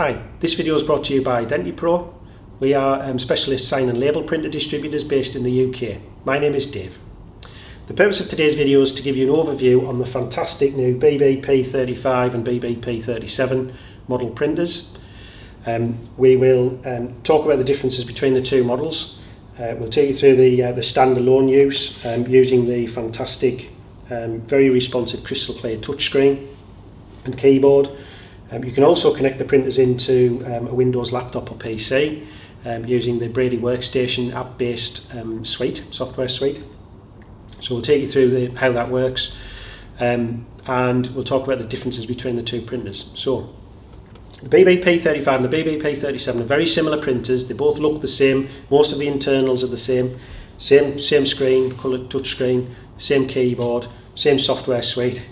Hi, this video is brought to you by IdentiPro. We are specialist sign and label printer distributors based in the UK. My name is Dave. The purpose of today's video is to give you an overview on the fantastic new BBP35 and BBP37 model printers. We will talk about the differences between the two models. We'll take you through the standalone use using the fantastic, very responsive crystal clear touchscreen and keyboard. You can also connect the printers into a Windows laptop or PC using the Brady Workstation app-based software suite. So we'll take you through how that works, and we'll talk about the differences between the two printers. So the BBP35 and the BBP37 are very similar printers. They both look the same. Most of the internals are the same screen, coloured touchscreen, same keyboard, same software suite.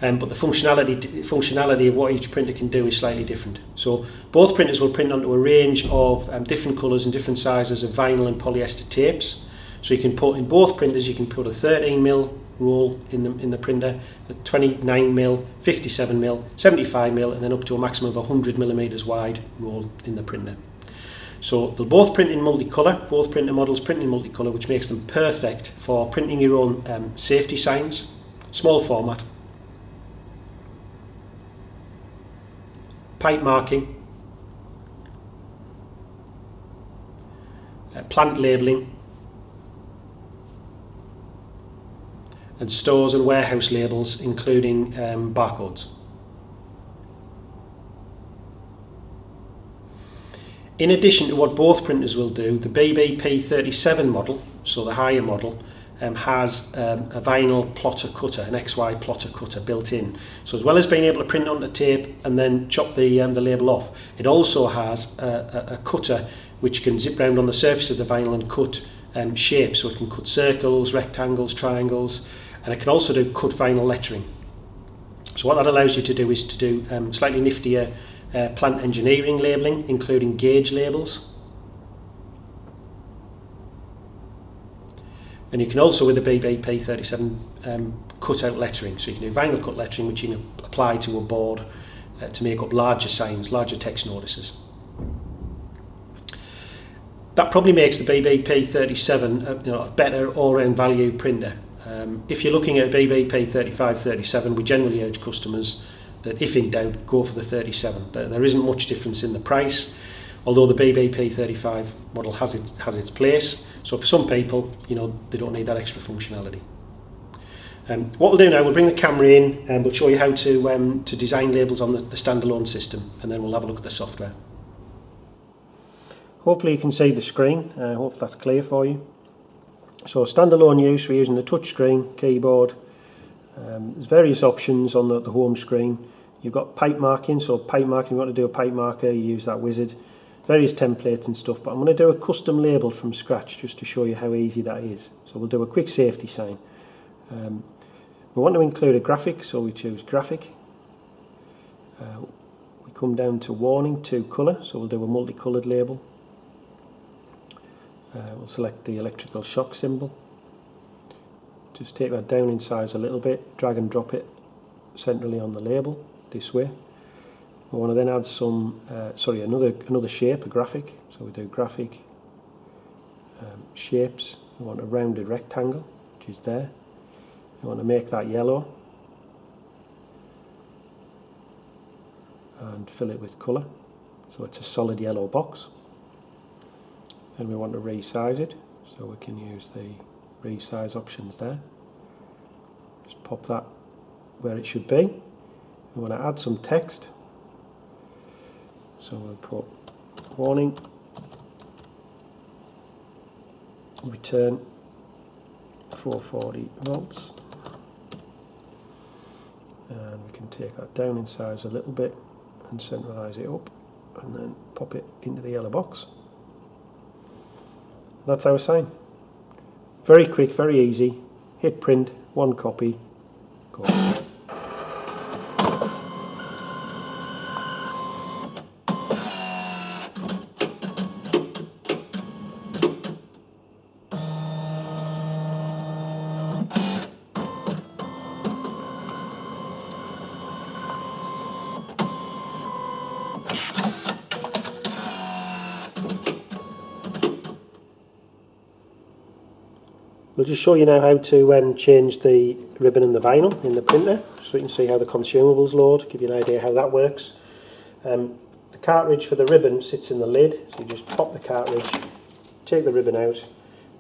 But the functionality of what each printer can do is slightly different. So both printers will print onto a range of different colours and different sizes of vinyl and polyester tapes. So you can put in both printers, you can put a 13mm roll in the printer, a 29mm, 57mm, 75mm, and then up to a maximum of 100mm wide roll in the printer. So they'll both print in multicolour. Both printer models print in multicolour, which makes them perfect for printing your own safety signs, small format, pipe marking, plant labelling, and stores and warehouse labels, including barcodes. In addition to what both printers will do, the BBP37 model, so the higher model, has a vinyl plotter cutter, an XY plotter cutter built in. So as well as being able to print onto tape and then chop the label off, it also has a cutter which can zip round on the surface of the vinyl and cut shapes. So it can cut circles, rectangles, triangles, and it can also do cut vinyl lettering. So what that allows you to do is to do slightly niftier plant engineering labelling, including gauge labels. And you can also, with the BBP37, cut out lettering. So you can do vinyl cut lettering, which you can apply to a board to make up larger signs, larger text notices. That probably makes the BBP37 a better all-round value printer. If you're looking at a BBP35-37, we generally urge customers that if in doubt, go for the 37. There isn't much difference in the price, although the BBP35 model has its place. So for some people, they don't need that extra functionality. What we'll do now, we'll bring the camera in and we'll show you how to design labels on the standalone system, and then we'll have a look at the software. Hopefully you can see the screen. I hope that's clear for you. So standalone use, we're using the touchscreen, keyboard. There's various options on the home screen. You've got pipe marking, so pipe marking, you want to do a pipe marker, you use that wizard. Various templates and stuff, but I'm going to do a custom label from scratch just to show you how easy that is. So we'll do a quick safety sign. We want to include a graphic, so we choose graphic. We come down to warning, to colour, so we'll do a multicoloured label. We'll select the electrical shock symbol. Just take that down in size a little bit, drag and drop it centrally on the label this way. We want to then add some, another shape, a graphic. So we do graphic, shapes. We want a rounded rectangle, which is there. We want to make that yellow and fill it with colour. So it's a solid yellow box. Then we want to resize it, so we can use the resize options there. Just pop that where it should be. We want to add some text. So we'll put warning, return 440 volts, and we can take that down in size a little bit and centralise it up and then pop it into the yellow box. That's our sign. Very quick, very easy. Hit print, one copy, go. We'll just show you now how to change the ribbon and the vinyl in the printer, so you can see how the consumables load, give you an idea how that works. The cartridge for the ribbon sits in the lid, so you just pop the cartridge, take the ribbon out.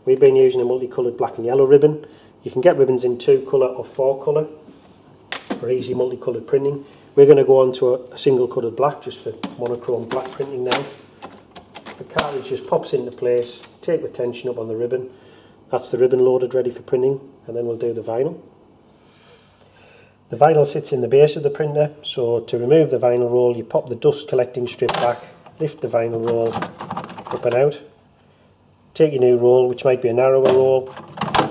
We've been using a multicoloured black and yellow ribbon. You can get ribbons in 2-colour or 4-colour for easy multicoloured printing. We're going to go on to a single coloured black just for monochrome black printing now. The cartridge just pops into place, take the tension up on the ribbon. That's the ribbon loaded ready for printing, and then we'll do the vinyl. The vinyl sits in the base of the printer, so to remove the vinyl roll you pop the dust collecting strip back, lift the vinyl roll up and out. Take your new roll, which might be a narrower roll,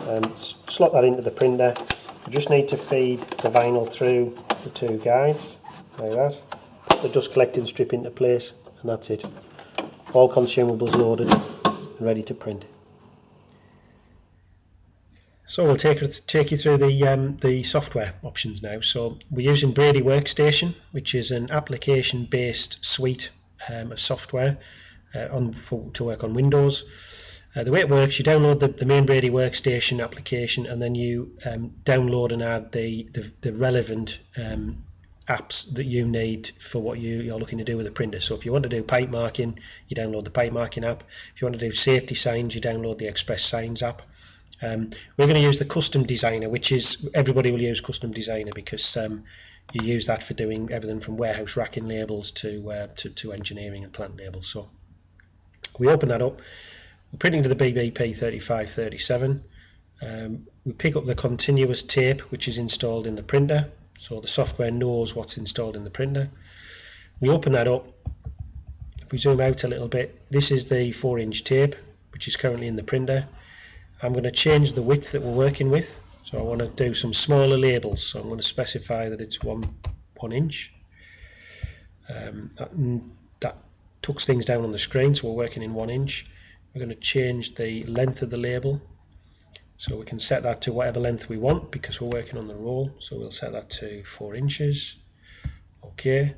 and slot that into the printer. You just need to feed the vinyl through the 2 guides, like that. Put the dust collecting strip into place, and that's it. All consumables loaded and ready to print. So we'll take you through the software options now. So we're using Brady Workstation, which is an application-based suite of software to work on Windows. The way it works, you download the main Brady Workstation application, and then you download and add the relevant apps that you need for what you're looking to do with the printer. So if you want to do pipe marking, you download the pipe marking app. If you want to do safety signs, you download the Express Signs app. We're going to use the Custom Designer, which is, everybody will use Custom Designer because you use that for doing everything from warehouse racking labels to engineering and plant labels. So we open that up. We're printing to the BBP3537. We pick up the continuous tape which is installed in the printer, so the software knows what's installed in the printer. We open that up. If we zoom out a little bit, this is the 4-inch tape which is currently in the printer. I'm going to change the width that we're working with, so I want to do some smaller labels, so I'm going to specify that it's 1 inch. That tucks things down on the screen, so we're working in 1 inch. We're going to change the length of the label, so we can set that to whatever length we want because we're working on the roll, so we'll set that to 4 inches. Okay.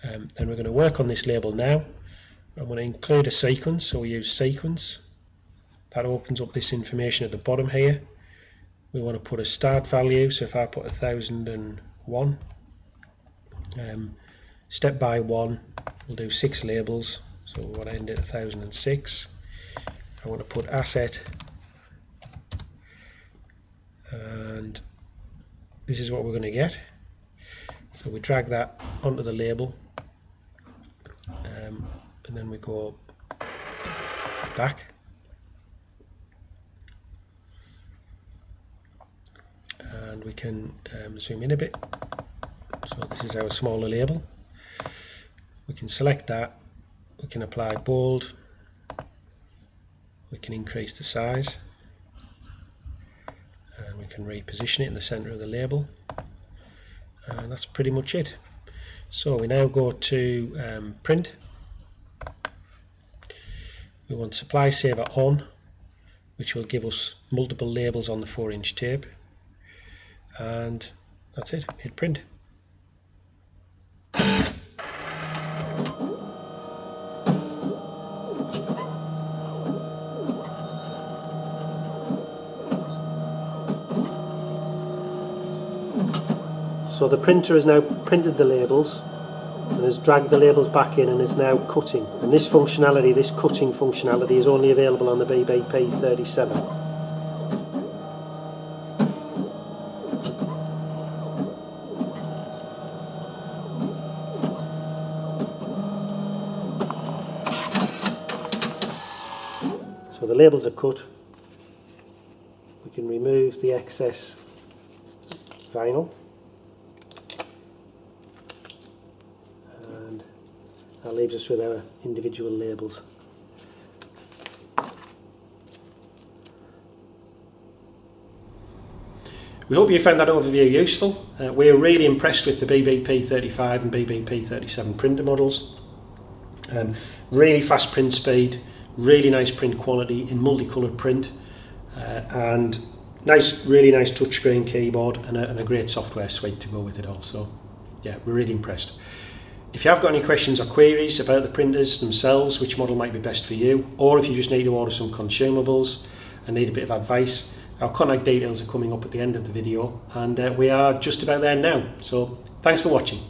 Then we're going to work on this label now. I'm going to include a sequence, so we use sequence. That opens up this information at the bottom here. We want to put a start value, so if I put 1001, step by 1, we'll do 6 labels, so we want to end at 1006. I want to put asset, and this is what we're going to get. So we drag that onto the label, and then we go back. And we can zoom in a bit. So this is our smaller label. We can select that. We can apply bold. We can increase the size. And we can reposition it in the center of the label. And that's pretty much it. So we now go to print. We want supply saver on, which will give us multiple labels on the 4-inch tape. And that's it, hit print. So the printer has now printed the labels and has dragged the labels back in and is now cutting. And this functionality, this cutting functionality, is only available on the BBP37. So the labels are cut. We can remove the excess vinyl, and that leaves us with our individual labels. We hope you found that overview useful. We're really impressed with the BBP35 and BBP37 printer models. Really fast print speed, really nice print quality in multicoloured print, and really nice touchscreen keyboard and a great software suite to go with it all. So yeah, we're really impressed. If you have got any questions or queries about the printers themselves, which model might be best for you, or if you just need to order some consumables, and need a bit of advice, our contact details are coming up at the end of the video, and we are just about there now. So thanks for watching.